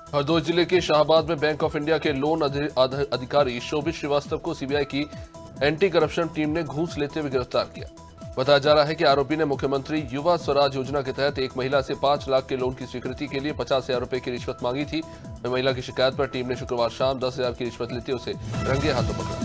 हरदोई जिले के शाहबाद में बैंक ऑफ इंडिया के लोन अधिकारी शोभित श्रीवास्तव को सीबीआई की एंटी करप्शन टीम ने घूस लेते हुए गिरफ्तार किया। बताया जा रहा है कि आरोपी ने मुख्यमंत्री युवा स्वराज योजना के तहत एक महिला से 5 लाख के लोन की स्वीकृति के लिए 50,000 रुपए की रिश्वत मांगी थी। महिला की शिकायत पर टीम ने शुक्रवार शाम 10,000 की रिश्वत लेते उसे रंगे हाथों पकड़ा।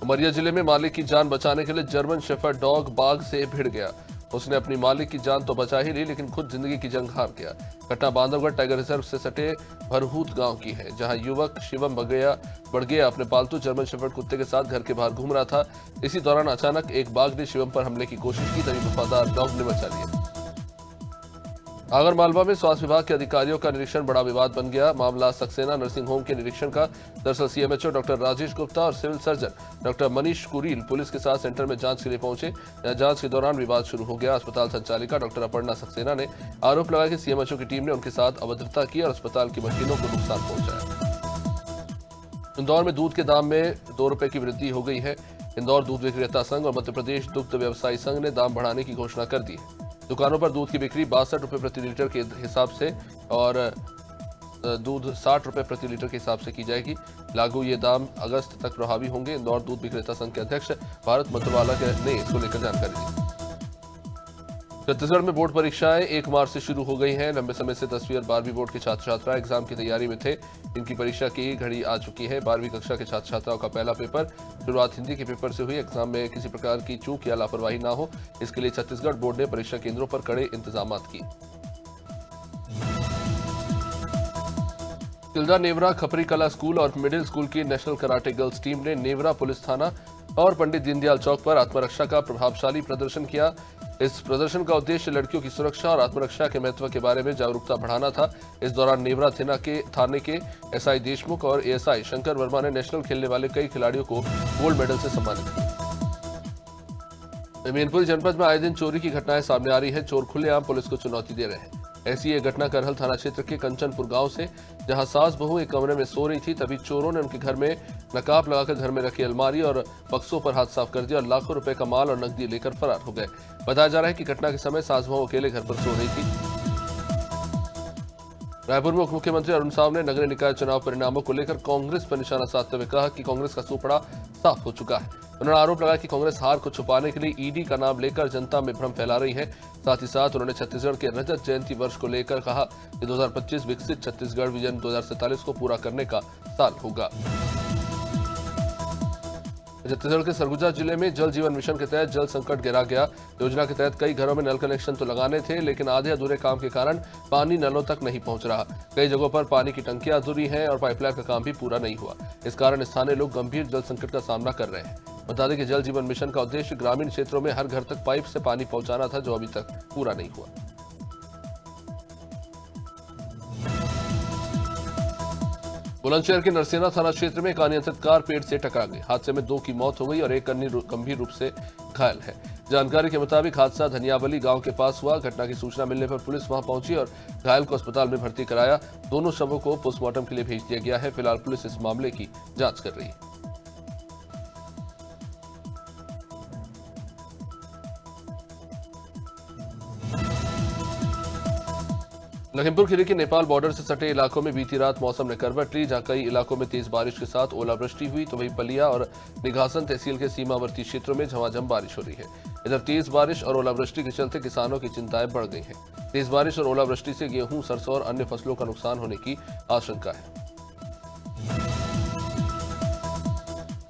उमरिया जिले में मालिक की जान बचाने के लिए जर्मन शेफर्ड डॉग बाघ से भिड़ गया। उसने अपनी मालिक की जान तो बचा ही ली, लेकिन खुद जिंदगी की जंग हार गया। घटना बांधवगढ़ टाइगर रिजर्व से सटे भरहूत गांव की है, जहां युवक शिवम बड़गेया अपने पालतू जर्मन शेफर्ड कुत्ते के साथ घर के बाहर घूम रहा था। इसी दौरान अचानक एक बाघ ने शिवम पर हमले की कोशिश की, तभी वफादार डॉग ने बचा लिया। आगरमालवा में स्वास्थ्य विभाग के अधिकारियों का निरीक्षण बड़ा विवाद बन गया। मामला सक्सेना नर्सिंग होम के निरीक्षण का। दरअसल सीएमएचओ डॉक्टर राजेश गुप्ता और civil surgeon doctor Manish Kureel police के साथ सेंटर में जांच के लिए पहुंचे। जांच के दौरान विवाद शुरू हो गया। अस्पताल संचालिका डॉक्टर अपर्णा सक्सेना ने आरोप लगाया कि सीएमएचओ की टीम ने उनके साथ अभद्रता की और अस्पताल की मशीनों को नुकसान पहुंचाया। इंदौर में दूध के दाम में 2 रुपए की वृद्धि हो गई है। इंदौर दूध विक्रेता संघ और मध्य प्रदेश दुग्ध व्यवसायी संघ ने दाम बढ़ाने की घोषणा कर दी है। दुकानों पर दूध की बिक्री 62 रुपए प्रति लीटर के हिसाब से और दूध 60 रुपए प्रति लीटर के हिसाब से की जाएगी लागू। ये दाम अगस्त तक प्रभावी होंगे। इंदौर दूध विक्रेता संघ के अध्यक्ष भारत मतवाला ने इसको लेकर जानकारी दी। छत्तीसगढ़ में बोर्ड परीक्षाएं 1 मार्च से शुरू हो गई हैं। लंबे समय से 10वीं और 12वीं बोर्ड के छात्र छात्रा एग्जाम की तैयारी में थे। इनकी परीक्षा की घड़ी आ चुकी है। 12वीं कक्षा के छात्र छात्राओं का पहला पेपर शुरुआत हिंदी के पेपर से हुई। एग्जाम में किसी प्रकार की चूक या लापरवाही न हो, इसके लिए छत्तीसगढ़ बोर्ड ने परीक्षा केंद्रों पर कड़े इंतजाम किए। तिल्दा नेवरा खपरी कला स्कूल और मिडिल स्कूल की नेशनल कराटे गर्ल्स टीम ने नेवरा पुलिस थाना और पंडित दीनदयाल चौक पर आत्मरक्षा का प्रभावशाली प्रदर्शन किया। इस प्रदर्शन का उद्देश्य लड़कियों की सुरक्षा और आत्मरक्षा के महत्व के बारे में जागरूकता बढ़ाना था। इस दौरान नेवरा थाने के एसआई देशमुख और एएसआई शंकर वर्मा ने नेशनल खेलने वाले कई खिलाड़ियों को गोल्ड मेडल से सम्मानित किया। मैनपुरी जनपद में आए दिन चोरी की घटनाएं सामने आ रही है। चोर खुलेआम पुलिस को चुनौती दे रहे हैं। ऐसी एक घटना करहल थाना क्षेत्र के कंचनपुर गांव से, जहां सास बहू एक कमरे में सो रही थी, तभी चोरों ने उनके घर में नकाब लगाकर घर में रखी अलमारी और बक्सों पर हाथ साफ कर दिया और लाखों रुपए का माल और नकदी लेकर फरार हो गए। बताया जा रहा है कि घटना के समय सास बहू अकेले घर पर सो रही थी। रायपुर में उप मुख्यमंत्री अरुण साव ने नगरीय निकाय चुनाव परिणामों को लेकर कांग्रेस पर निशाना साधते हुए कहा कि कांग्रेस का सूपड़ा साफ हो चुका है। उन्होंने आरोप लगाया कि कांग्रेस हार को छुपाने के लिए ईडी का नाम लेकर जनता में भ्रम फैला रही है। साथ ही साथ उन्होंने छत्तीसगढ़ के रजत जयंती वर्ष को लेकर कहा कि 2025 विकसित छत्तीसगढ़ विजन 2047 को पूरा करने का साल होगा। छत्तीसगढ़ के सरगुजा जिले में जल जीवन मिशन के तहत जल संकट गहरा गया। योजना के तहत कई घरों में नल कनेक्शन तो लगाने थे, लेकिन आधे अधूरे काम के कारण पानी नलों तक नहीं पहुंच रहा। कई जगहों पर पानी की टंकियां अधूरी हैं और पाइपलाइन का काम भी पूरा नहीं हुआ। इस कारण स्थानीय लोग गंभीर जल संकट का सामना कर रहे हैं। बता दें कि जल जीवन मिशन का उद्देश्य ग्रामीण क्षेत्रों में हर घर तक पाइप से पानी पहुंचाना था, जो अभी तक पूरा नहीं हुआ। बुलंदशहर के नरसेना थाना क्षेत्र में एक अनियंत्रित कार पेड़ से टकरा गई। हादसे में 2 की मौत हो गई और एक अन्य गंभीर रूप से घायल है। जानकारी के मुताबिक हादसा धनियावली गांव के पास हुआ। घटना की सूचना मिलने पर पुलिस वहां पहुंची और घायल को अस्पताल में भर्ती कराया। दोनों शवों को पोस्टमार्टम के लिए भेज दिया गया है। फिलहाल पुलिस इस मामले की जांच कर रही है। लखीमपुर खीरी के नेपाल बॉर्डर से सटे इलाकों में बीती रात मौसम ने करवट ली, जहां कई इलाकों में तेज बारिश के साथ ओलावृष्टि हुई, तो वहीं पलिया और निघासन तहसील के सीमावर्ती क्षेत्रों में झमाझम बारिश हो रही है। इधर तेज बारिश और ओलावृष्टि के चलते किसानों की चिंताएं बढ़ गई हैं। तेज बारिश और ओलावृष्टि से गेहूं, सरसों और अन्य फसलों का नुकसान होने की आशंका है।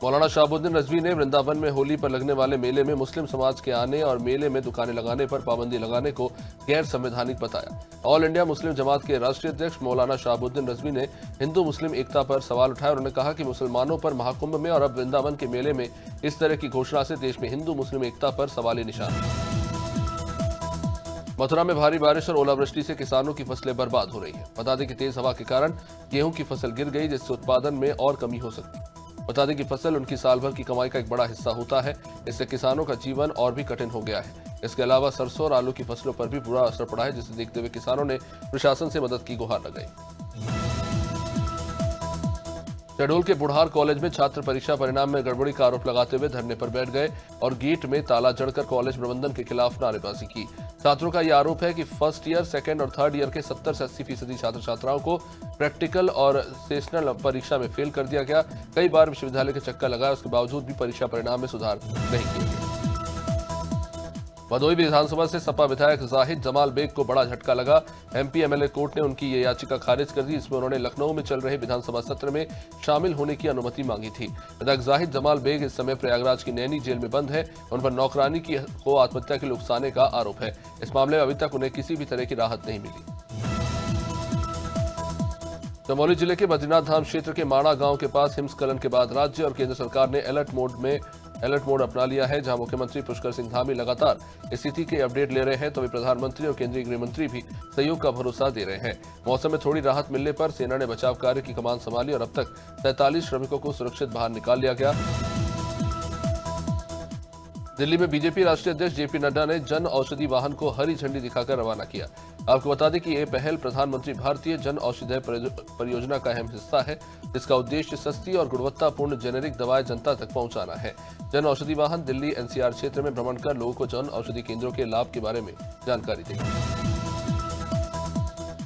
मौलाना शहाबुद्दीन रजवी ने वृंदावन में होली पर लगने वाले मेले में मुस्लिम समाज के आने और मेले में दुकानें लगाने पर पाबंदी लगाने को गैर संवैधानिक बताया। ऑल इंडिया मुस्लिम जमात के राष्ट्रीय अध्यक्ष मौलाना शहाबुद्दीन रजवी ने हिंदू मुस्लिम एकता पर सवाल उठाया। उन्होंने कहा कि मुसलमानों पर महाकुंभ में और अब वृंदावन के मेले में इस तरह की घोषणा से देश में हिंदू मुस्लिम एकता पर सवाली निशान है। मथुरा में भारी बारिश और ओलावृष्टि से किसानों की फसलें बर्बाद हो रही है। बता दें कि तेज हवा के कारण गेहूं की फसल गिर गई, जिससे उत्पादन में और कमी हो सकती है। बता दें कि फसल उनकी साल भर की कमाई का एक बड़ा हिस्सा होता है। इससे किसानों का जीवन और भी कठिन हो गया है। इसके अलावा सरसों और आलू की फसलों पर भी बुरा असर पड़ा है, जिसे देखते हुए किसानों ने प्रशासन से मदद की गुहार लगाई। शहडोल के बुढ़ार कॉलेज में छात्र परीक्षा परिणाम में गड़बड़ी का आरोप लगाते हुए धरने पर बैठ गए और गेट में ताला जड़कर कॉलेज प्रबंधन के खिलाफ नारेबाजी की। छात्रों का यह आरोप है कि फर्स्ट ईयर, सेकेंड और थर्ड ईयर के 70 से 80% छात्र छात्राओं को प्रैक्टिकल और सेशनल परीक्षा में फेल कर दिया गया। कई बार विश्वविद्यालय के चक्कर लगाए, उसके बावजूद भी परीक्षा परिणाम में सुधार नहीं किया गया। भदोही विधानसभा से सपा विधायक जाहिद जमाल बेग को बड़ा झटका लगा। एमपी एमएलए कोर्ट ने उनकी ये याचिका खारिज कर दी। इसमें उन्होंने लखनऊ में चल रहे विधानसभा सत्र में शामिल होने की अनुमति मांगी थी। विधायक जाहिद जमाल बेग इस समय प्रयागराज की नैनी जेल में बंद है। उन पर नौकरानी को आत्महत्या के लिए उकसाने का आरोप है। इस मामले में अभी तक उन्हें किसी भी तरह की राहत नहीं मिली। चमोली जिले के बद्रीनाथ धाम क्षेत्र के माणा गांव के पास हिमस्खलन के बाद राज्य और केंद्र सरकार ने अलर्ट मोड अपना लिया है। जहां मुख्यमंत्री पुष्कर सिंह धामी लगातार स्थिति के अपडेट ले रहे हैं, तो वे प्रधानमंत्री और केंद्रीय गृह मंत्री भी सहयोग का भरोसा दे रहे हैं। मौसम में थोड़ी राहत मिलने पर सेना ने बचाव कार्य की कमान संभाली और अब तक 43 श्रमिकों को सुरक्षित बाहर निकाल लिया गया। दिल्ली में बीजेपी राष्ट्रीय अध्यक्ष जेपी नड्डा ने जन औषधि वाहन को हरी झंडी दिखाकर रवाना किया। आपको बता दें कि ये पहल प्रधानमंत्री भारतीय जन औषधि परियोजना का अहम हिस्सा है, जिसका उद्देश्य सस्ती और गुणवत्तापूर्ण जेनेरिक दवाएं जनता तक पहुंचाना है। जन औषधि वाहन दिल्ली एनसीआर क्षेत्र में भ्रमण कर लोगों को जन औषधि केंद्रों के लाभ के बारे में जानकारी देगा।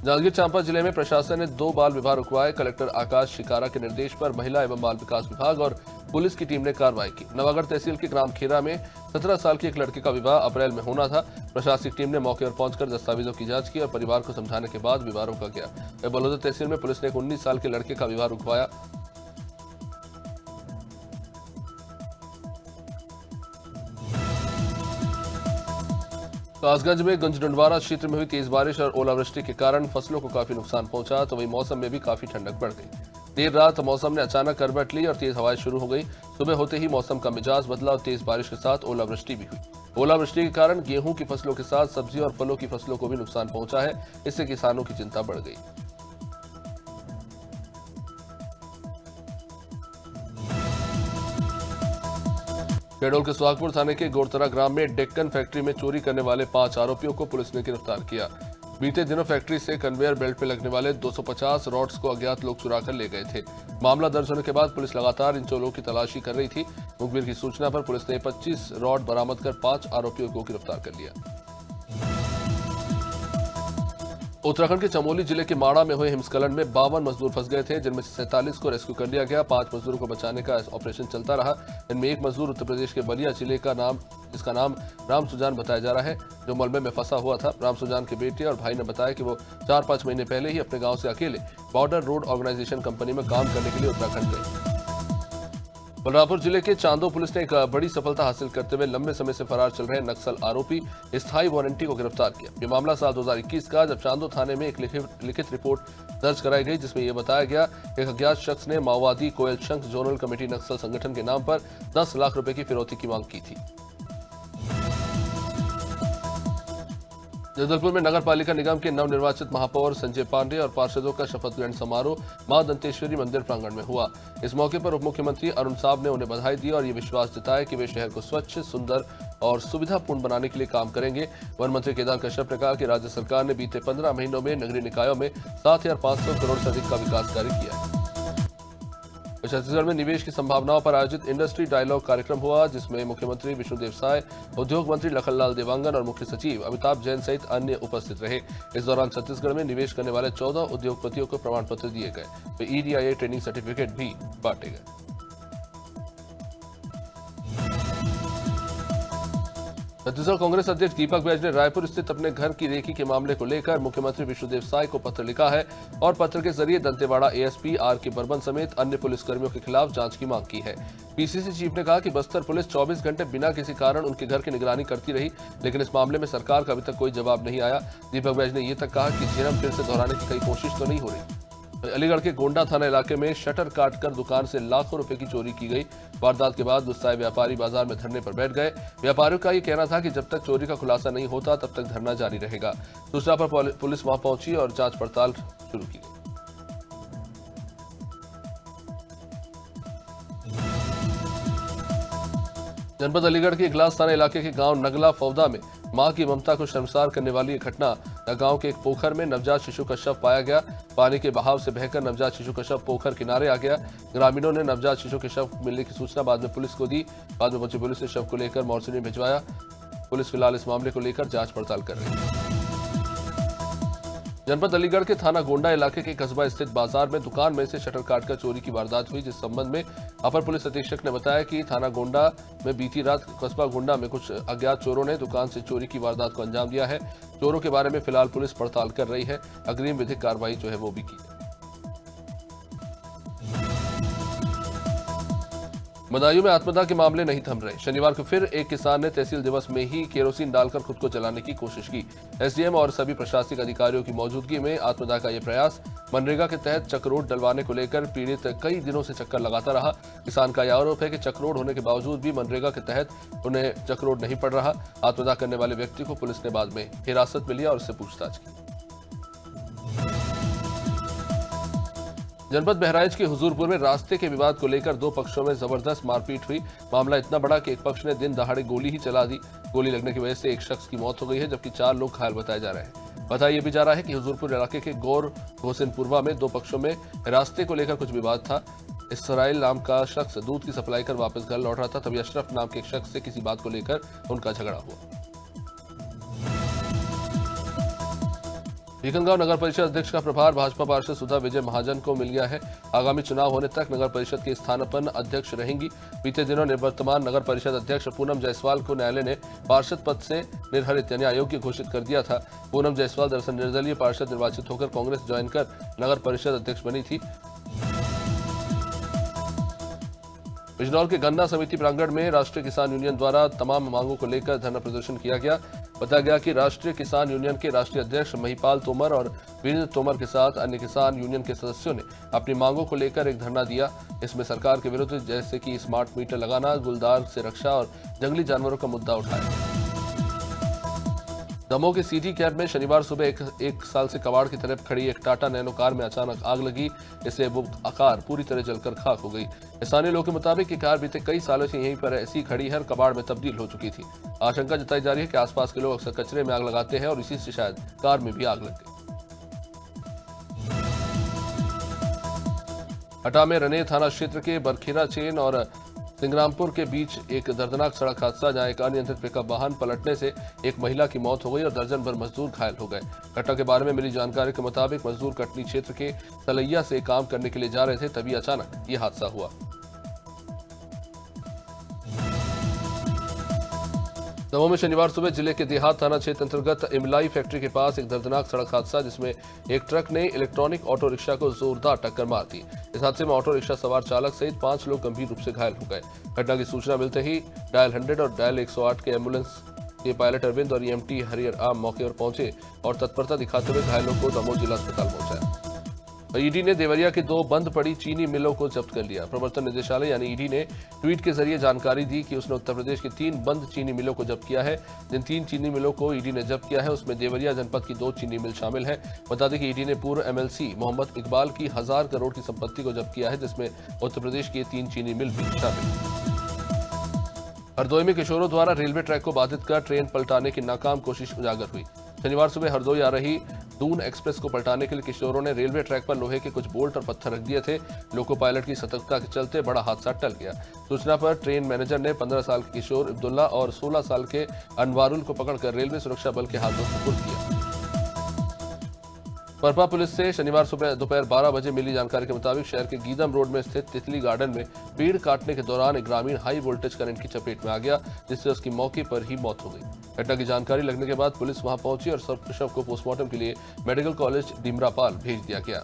जांजगीर चांपा जिले में प्रशासन ने 2 बाल विवाह रुकवाए। कलेक्टर आकाश शिकारा के निर्देश पर महिला एवं बाल विकास विभाग और पुलिस की टीम ने कार्रवाई की। नवागढ़ तहसील के ग्राम खेरा में 17 साल की एक लड़के का विवाह अप्रैल में होना था। प्रशासनिक टीम ने मौके पर पहुंचकर दस्तावेजों की जांच की और परिवार को समझाने के बाद विवाह रोका गया। बलौदा तहसील में पुलिस ने एक 19 साल के लड़के का विवाह रुकवाया। कासगंज में गंजडंडवारा क्षेत्र में हुई तेज बारिश और ओलावृष्टि के कारण फसलों को काफी नुकसान पहुंचा, तो वहीं मौसम में भी काफी ठंडक बढ़ गई। देर रात मौसम ने अचानक करवट ली और तेज हवाएं शुरू हो गई। सुबह होते ही मौसम का मिजाज बदला और तेज बारिश के साथ ओलावृष्टि भी हुई। ओलावृष्टि के कारण गेहूं की फसलों के साथ सब्जी और फलों की फसलों को भी नुकसान पहुंचा है। इससे किसानों की चिंता बढ़ गई। शहडोल के सुहागपुर थाने के गोरतरा ग्राम में डेक्कन फैक्ट्री में चोरी करने वाले 5 आरोपियों को पुलिस ने गिरफ्तार किया। बीते दिनों फैक्ट्री से कन्वेयर बेल्ट पर लगने वाले 250 रॉड्स को अज्ञात लोग चुराकर ले गए थे। मामला दर्ज होने के बाद पुलिस लगातार इन चोरों की तलाशी कर रही थी। मुखबिर की सूचना पर पुलिस ने 25 रॉड बरामद कर 5 आरोपियों को गिरफ्तार कर लिया। उत्तराखंड के चमोली जिले के माणा में हुए हिमस्खलन में 52 मजदूर फंस गए थे, जिनमें से 47 को रेस्क्यू कर लिया गया। 5 मजदूरों को बचाने का ऑपरेशन चलता रहा। इनमें एक मजदूर उत्तर प्रदेश के बलिया जिले का जिसका नाम राम सुजान बताया जा रहा है, जो मलबे में फंसा हुआ था। राम सुजान के बेटे और भाई ने बताया कि वो 4-5 महीने पहले ही अपने गांव से अकेले बॉर्डर रोड ऑर्गेनाइजेशन कंपनी में काम करने के लिए उत्तराखंड गए। बलरामपुर जिले के चांदो पुलिस ने एक बड़ी सफलता हासिल करते हुए लंबे समय से फरार चल रहे नक्सल आरोपी स्थायी वारंटी को गिरफ्तार किया। यह मामला साल 2021 का, जब चांदो थाने में एक लिखित रिपोर्ट दर्ज कराई गई, जिसमें यह बताया गया कि एक अज्ञात शख्स ने माओवादी कोयल शंख जोनल कमेटी नक्सल संगठन के नाम पर 10 लाख रुपए की फिरौती की मांग की थी। जगदलपुर में नगर पालिका निगम के नवनिर्वाचित महापौर संजय पांडे और पार्षदों का शपथ ग्रहण समारोह मां दंतेश्वरी मंदिर प्रांगण में हुआ। इस मौके पर उप मुख्यमंत्री अरुण साहब ने उन्हें बधाई दी और ये विश्वास जताया कि वे शहर को स्वच्छ, सुंदर और सुविधापूर्ण बनाने के लिए काम करेंगे। वन मंत्री केदार कश्यप ने कहा कि राज्य सरकार ने बीते 15 महीनों में नगरीय निकायों में 7,500 करोड़ से अधिक का विकास कार्य किया है। छत्तीसगढ़ में निवेश की संभावनाओं पर आयोजित इंडस्ट्री डायलॉग कार्यक्रम हुआ, जिसमें मुख्यमंत्री विष्णुदेव साय, उद्योग मंत्री लखनलाल देवांगन और मुख्य सचिव अमिताभ जैन सहित अन्य उपस्थित रहे। इस दौरान छत्तीसगढ़ में निवेश करने वाले 14 उद्योगपतियों को प्रमाण पत्र दिए गए, तो EDIA ट्रेनिंग सर्टिफिकेट भी बांटे गए। छत्तीसगढ़ कांग्रेस अध्यक्ष दीपक बैज ने रायपुर स्थित अपने घर की रेकी के मामले को लेकर मुख्यमंत्री विष्णुदेव साय को पत्र लिखा है और पत्र के जरिए दंतेवाड़ा ASP RK बर्मन समेत अन्य पुलिसकर्मियों के खिलाफ जांच की मांग की है। PCC चीफ ने कहा कि बस्तर पुलिस 24 घंटे बिना किसी कारण उनके घर की निगरानी करती रही, लेकिन इस मामले में सरकार का अभी तक कोई जवाब नहीं आया। दीपक बैज ने यह तक कहा कि झेरम फिर से दोहराने की कई कोशिश तो नहीं हो रही। अलीगढ़ के गोंडा थाना इलाके में शटर काटकर दुकान से लाखों रुपए की चोरी की गई। वारदात के बाद गुस्साए व्यापारी बाजार में धरने पर बैठ गए। व्यापारियों का ये कहना था कि जब तक चोरी का खुलासा नहीं होता तब तक धरना जारी रहेगा। सूचना पर पुलिस वहां पहुंची और जांच पड़ताल शुरू की गई। जनपद अलीगढ़ के इगलास थाना इलाके के गांव नगला फौदा में मां की ममता को शर्मसार करने वाली एक घटना। गांव के एक पोखर में नवजात शिशु का शव पाया गया। पानी के बहाव से बहकर नवजात शिशु का शव पोखर किनारे आ गया। ग्रामीणों ने नवजात शिशु के शव मिलने की सूचना बाद में पुलिस को दी। बाद में पहुंची पुलिस ने शव को लेकर मोर्चरी में भिजवाया। पुलिस फिलहाल इस मामले को लेकर जांच पड़ताल कर रही है। जनपद अलीगढ़ के थाना गोंडा इलाके के कस्बा स्थित बाजार में दुकान में से शटर काटकर चोरी की वारदात हुई, जिस संबंध में अपर पुलिस अधीक्षक ने बताया कि थाना गोंडा में बीती रात कस्बा गोंडा में कुछ अज्ञात चोरों ने दुकान से चोरी की वारदात को अंजाम दिया है। चोरों के बारे में फिलहाल पुलिस पड़ताल कर रही है। अग्रिम विधिक कार्रवाई जो है वो भी की है। बदायूं में आत्मदाह के मामले नहीं थम रहे। शनिवार को फिर एक किसान ने तहसील दिवस में ही केरोसिन डालकर खुद को जलाने की कोशिश की। एसडीएम और सभी प्रशासनिक अधिकारियों की मौजूदगी में आत्मदाह का यह प्रयास मनरेगा के तहत चक्रोड डलवाने को लेकर पीड़ित कई दिनों से चक्कर लगाता रहा। किसान का यह आरोप है कि चक्रोड होने के बावजूद भी मनरेगा के तहत उन्हें चक्रोड नहीं पड़ रहा। आत्मदाह करने वाले व्यक्ति को पुलिस ने बाद में हिरासत में लिया और उससे पूछताछ की। जनपद बहराइच के हुजूरपुर में रास्ते के विवाद को लेकर दो पक्षों में जबरदस्त मारपीट हुई। मामला इतना बड़ा कि एक पक्ष ने दिन दहाड़े गोली ही चला दी। गोली लगने की वजह से एक शख्स की मौत हो गई है, जबकि 4 लोग घायल बताए जा रहे हैं। बताया यह भी जा रहा है कि हुजूरपुर इलाके के गौर होसेनपुरवा में दो पक्षों में रास्ते को लेकर कुछ विवाद था। इसराइल नाम का शख्स दूध की सप्लाई कर वापस घर लौट रहा था, तभी अशरफ नाम के एक शख्स से किसी बात को लेकर उनका झगड़ा हुआ। भीखनगांव नगर परिषद अध्यक्ष का प्रभार भाजपा पार्षद सुधा विजय महाजन को मिल गया है। आगामी चुनाव होने तक नगर परिषद के स्थानापन्न अध्यक्ष रहेंगी। बीते दिनों निवर्तमान नगर परिषद अध्यक्ष पूनम जायसवाल को न्यायालय ने पार्षद पद से निर्हरित यानी अयोग्य घोषित कर दिया था। पूनम जायसवाल दरअसल निर्दलीय पार्षद निर्वाचित होकर कांग्रेस ज्वाइन कर नगर परिषद अध्यक्ष बनी थी। बिजनौर के गन्ना समिति प्रांगण में राष्ट्रीय किसान यूनियन द्वारा तमाम मांगों को लेकर धरना प्रदर्शन किया गया। बताया गया कि राष्ट्रीय किसान यूनियन के राष्ट्रीय अध्यक्ष महिपाल तोमर और वीरेंद्र तोमर के साथ अन्य किसान यूनियन के सदस्यों ने अपनी मांगों को लेकर एक धरना दिया। इसमें सरकार के विरुद्ध जैसे कि स्मार्ट मीटर लगाना, गुलदार से रक्षा और जंगली जानवरों का मुद्दा उठाया। दमोह के सीडी कैंप में शनिवार सुबह एक साल से कबाड़ की तरफ खड़ी एक टाटा नैनो कार में अचानक आग लगी। इससे वो कार पूरी तरह जलकर खाक हो गई। स्थानीय लोगों के मुताबिक ये कार बीते कई सालों से यहीं पर ऐसी खड़ी है और कबाड़ में तब्दील हो चुकी थी। आशंका जताई जा रही है कि आसपास के लोग अक्सर कचरे में आग लगाते हैं और इसी से शायद कार में भी आग लग गई। हटा में रने थाना क्षेत्र के बरखेरा चेन और सिंग्रामपुर के बीच एक दर्दनाक सड़क हादसा, जहां एक अनियंत्रित पिकअप वाहन पलटने से एक महिला की मौत हो गई और दर्जन भर मजदूर घायल हो गए। घटना के बारे में मिली जानकारी के मुताबिक मजदूर कटनी क्षेत्र के सलैया से काम करने के लिए जा रहे थे, तभी अचानक ये हादसा हुआ। दमोह में शनिवार सुबह जिले के देहात थाना क्षेत्र अंतर्गत इमलाई फैक्ट्री के पास एक दर्दनाक सड़क हादसा, जिसमें एक ट्रक ने इलेक्ट्रॉनिक ऑटो रिक्शा को जोरदार टक्कर मार दी। इस हादसे में ऑटो रिक्शा सवार चालक सहित 5 लोग गंभीर रूप से घायल हो गए। घटना की सूचना मिलते ही डायल 100 और डायल 108 के एम्बुलेंस के पायलट अरविंद और ईएमटी हरियर आम मौके पर पहुंचे और तत्परता दिखाते हुए घायलों को दमोह जिला अस्पताल पहुंचाया। ईडी ने देवरिया की 2 बंद पड़ी चीनी मिलों को जब्त कर लिया। प्रवर्तन निदेशालय यानी ईडी ने ट्वीट के जरिए जानकारी दी कि उसने उत्तर प्रदेश की 3 बंद चीनी मिलों को जब्त किया है। जिन 3 चीनी मिलों को ईडी ने जब्त किया है उसमें देवरिया जनपद की 2 चीनी मिल शामिल है। बता दें कि ईडी ने पूर्व एमएलसी मोहम्मद इकबाल की 1000 करोड़ की संपत्ति को जब्त किया है, जिसमें उत्तर प्रदेश की 3 चीनी मिल भी शामिल है। हरदोई में किशोरों द्वारा रेलवे ट्रैक को बाधित कर ट्रेन पलटाने की नाकाम कोशिश उजागर हुई। शनिवार सुबह हरदोई आ रही दून एक्सप्रेस को पलटाने के लिए किशोरों ने रेलवे ट्रैक पर लोहे के कुछ बोल्ट और पत्थर रख दिए थे। लोको पायलट की सतर्कता के चलते बड़ा हादसा टल गया। सूचना पर ट्रेन मैनेजर ने 15 साल के किशोर अब्दुल्ला और 16 साल के अनवारुल को पकड़कर रेलवे सुरक्षा बल के हाथों सुपुर्द किया। परपा पुलिस से शनिवार सुबह दोपहर 12 बजे मिली जानकारी के मुताबिक शहर के गीदम रोड में स्थित तितली गार्डन में पेड़ काटने के दौरान एक ग्रामीण हाई वोल्टेज करंट की चपेट में आ गया, जिससे उसकी मौके पर ही मौत हो गई। घटना की जानकारी लगने के बाद पुलिस वहां पहुंची और शव को पोस्टमार्टम के लिए मेडिकल कॉलेज डिमरापाल भेज दिया गया।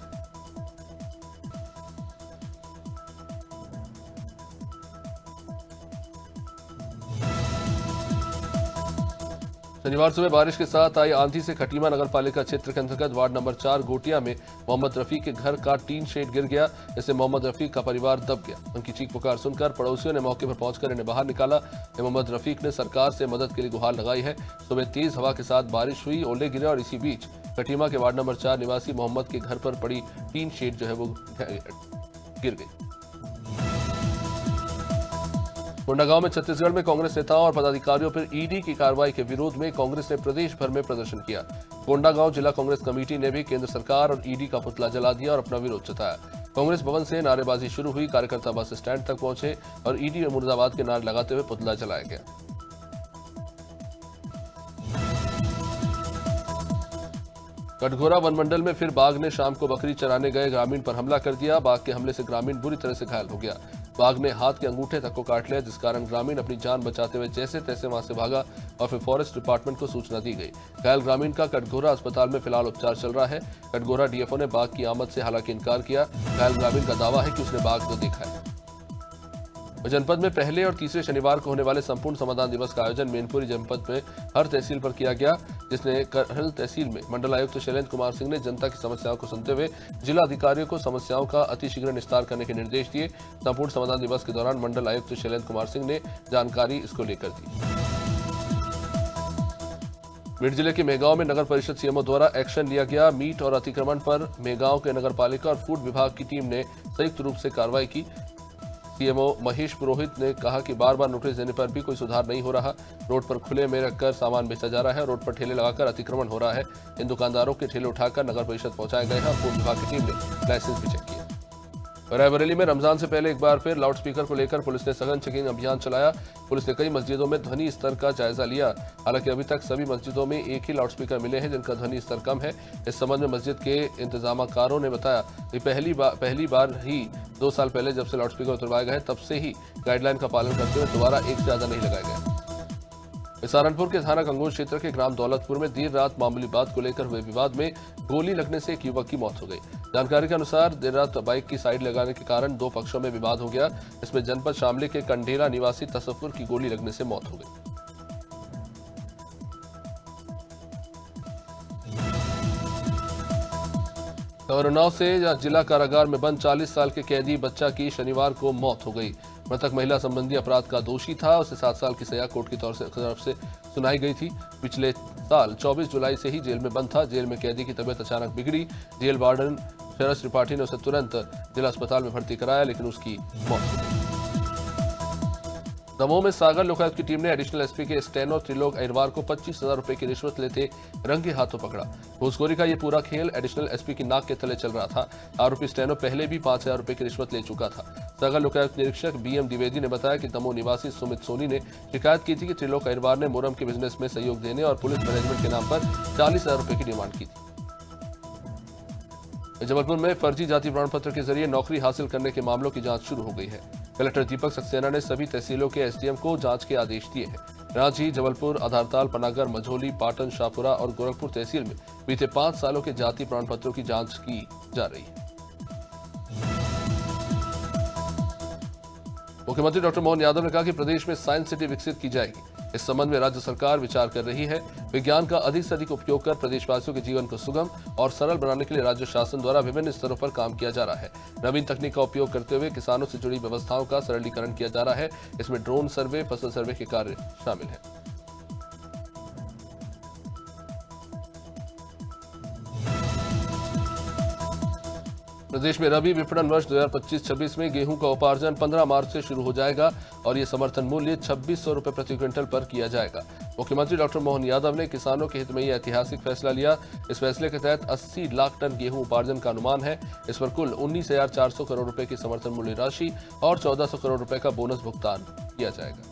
शनिवार सुबह बारिश के साथ आई आंधी से खटीमा नगर पालिका क्षेत्र के अंतर्गत वार्ड नंबर 4 गोटिया में मोहम्मद रफीक के घर का टीन शेड गिर गया। इससे मोहम्मद रफीक का परिवार दब गया। उनकी चीख पुकार सुनकर पड़ोसियों ने मौके पर पहुंचकर इन्हें बाहर निकाला। मोहम्मद रफीक ने सरकार से मदद के लिए गुहार लगाई है। सुबह तेज हवा के साथ बारिश हुई, ओले गिरे और इसी बीच खटीमा के वार्ड नंबर 4 निवासी मोहम्मद के घर पर पड़ी टीन शेड जो है वो गिर गई। कोंडागांव में छत्तीसगढ़ में कांग्रेस नेताओं और पदाधिकारियों पर ईडी की कार्रवाई के विरोध में कांग्रेस ने प्रदेश भर में प्रदर्शन किया। कोंडागांव जिला कांग्रेस कमेटी ने भी केंद्र सरकार और ईडी का पुतला जला दिया और अपना विरोध जताया। कांग्रेस भवन से नारेबाजी शुरू हुई, कार्यकर्ता बस स्टैंड तक पहुंचे और ईडी और मुर्दाबाद के नारे लगाते हुए पुतला जलाया गया। कटघोरा वनमंडल में फिर बाघ ने शाम को बकरी चराने गए ग्रामीण पर हमला कर दिया। बाघ के हमले से ग्रामीण बुरी तरह से घायल हो गया। बाघ ने हाथ के अंगूठे तक को काट लिया, जिस कारण ग्रामीण अपनी जान बचाते हुए जैसे तैसे वहां से भागा और फिर फॉरेस्ट डिपार्टमेंट को सूचना दी गई। घायल ग्रामीण का कटघोरा अस्पताल में फिलहाल उपचार चल रहा है। कटघोरा डीएफओ ने बाघ की आमद से हालांकि इनकार किया। घायल ग्रामीण का दावा है कि उसने बाघ को देखा है। जनपद में पहले और तीसरे शनिवार को होने वाले संपूर्ण समाधान दिवस का आयोजन मैनपुरी जनपद में हर तहसील पर किया गया, जिसने करहल तहसील में मंडल आयुक्त शैलेंद्र कुमार सिंह ने जनता की समस्याओं को सुनते हुए जिला अधिकारियों को समस्याओं का अतिशीघ्र निस्तार करने के निर्देश दिए। संपूर्ण समाधान दिवस के दौरान मंडल आयुक्त शैलेंद्र कुमार सिंह ने जानकारी इसको लेकर दी। मीरठ जिले के मेहगांव में नगर परिषद सीएमओ द्वारा एक्शन लिया गया। मीट और अतिक्रमण पर मेहगांव के नगर पालिका और फूड विभाग की टीम ने संयुक्त रूप से कार्रवाई की। सीएमओ महेश पुरोहित ने कहा कि बार बार नोटिस देने पर भी कोई सुधार नहीं हो रहा। रोड पर खुले में रखकर सामान बेचा जा रहा है, रोड पर ठेले लगाकर अतिक्रमण हो रहा है। इन दुकानदारों के ठेले उठाकर नगर परिषद पहुंचाए गए हैं। फूड विभाग की टीम ने लाइसेंस भी चेक किया। रायबरेली में रमजान से पहले एक बार फिर लाउडस्पीकर को लेकर पुलिस ने सघन चेकिंग अभियान चलाया। पुलिस ने कई मस्जिदों में ध्वनि स्तर का जायजा लिया। हालांकि अभी तक सभी मस्जिदों में एक ही लाउडस्पीकर मिले हैं जिनका ध्वनि स्तर कम है। इस संबंध में मस्जिद के इंतजामकारों ने बताया कि पहली बार ही 2 साल पहले जब से लाउडस्पीकर उतरवाए गए तब से ही गाइडलाइन का पालन करते हुए दोबारा एक से ज्यादा नहीं लगाए गए। सहारनपुर के थाना गंगोह क्षेत्र के ग्राम दौलतपुर में देर रात मामूली बात को लेकर हुए विवाद में गोली लगने से एक युवक की मौत हो गई। जानकारी के अनुसार देर रात बाइक की साइड लगाने के कारण 2 पक्षों में विवाद हो गया। इसमें जनपद शामली के कंडेला निवासी तसफ्फुर की गोली लगने से मौत हो गई। उन्नाव से जिला कारागार में बंद 40 साल के कैदी बच्चा की शनिवार को मौत हो गई। मृतक महिला संबंधी अपराध का दोषी था। उसे 7 साल की सजा कोर्ट की तरफ से सुनाई गई थी। पिछले साल 24 जुलाई से ही जेल में बंद था। जेल में कैदी की तबीयत अचानक बिगड़ी। जेल वार्डन शरद त्रिपाठी ने उसे तुरंत जिला अस्पताल में भर्ती कराया, लेकिन उसकी मौत हो गई। दमोह में सागर लोकायुक्त की टीम ने एडिशनल एसपी के स्टेनो त्रिलोक अहिरवार को 25,000 रुपए की रिश्वत लेते रंगे हाथों पकड़ा। घूसखोरी का यह पूरा खेल एडिशनल एसपी की नाक के तले चल रहा था। आरोपी स्टेनो पहले भी 5,000 रुपए की रिश्वत ले चुका था। सागर लोकायुक्त निरीक्षक बीएम द्विवेदी ने बताया कि दमोह निवासी सुमित सोनी ने शिकायत की थी कि त्रिलोक अहिरवार ने मुरम के बिजनेस में सहयोग देने और पुलिस मैनेजमेंट के नाम पर 40,000 रुपए की डिमांड की थी। जबलपुर में फर्जी जाति प्रमाण पत्र के जरिए नौकरी हासिल करने के मामलों की जांच शुरू हो गई है। कलेक्टर दीपक सक्सेना ने सभी तहसीलों के एसडीएम को जांच के आदेश दिए हैं। रांची, जबलपुर, आधारताल, पनागर, मझौली, पाटन, शाहपुरा और गोरखपुर तहसील में बीते 5 सालों के जाति प्रमाण पत्रों की जांच की जा रही है। मुख्यमंत्री डॉक्टर मोहन यादव ने कहा कि प्रदेश में साइंस सिटी विकसित की जाएगी। इस संबंध में राज्य सरकार विचार कर रही है। विज्ञान का अधिक से अधिक उपयोग कर प्रदेशवासियों के जीवन को सुगम और सरल बनाने के लिए राज्य शासन द्वारा विभिन्न स्तरों पर काम किया जा रहा है। नवीन तकनीक का उपयोग करते हुए किसानों से जुड़ी व्यवस्थाओं का सरलीकरण किया जा रहा है। इसमें ड्रोन सर्वे, फसल सर्वे के कार्य शामिल हैं। प्रदेश में रबी विपणन वर्ष 2025-26 में गेहूं का उपार्जन 15 मार्च से शुरू हो जाएगा और ये समर्थन मूल्य 2600 रुपए प्रति क्विंटल पर किया जाएगा। मुख्यमंत्री डॉक्टर मोहन यादव ने किसानों के हित में यह ऐतिहासिक फैसला लिया। इस फैसले के तहत 80 लाख टन गेहूं उपार्जन का अनुमान है। इस पर कुल 19,400 करोड़ रुपए की समर्थन मूल्य राशि और 1,400 करोड़ रुपए का बोनस भुगतान किया जाएगा।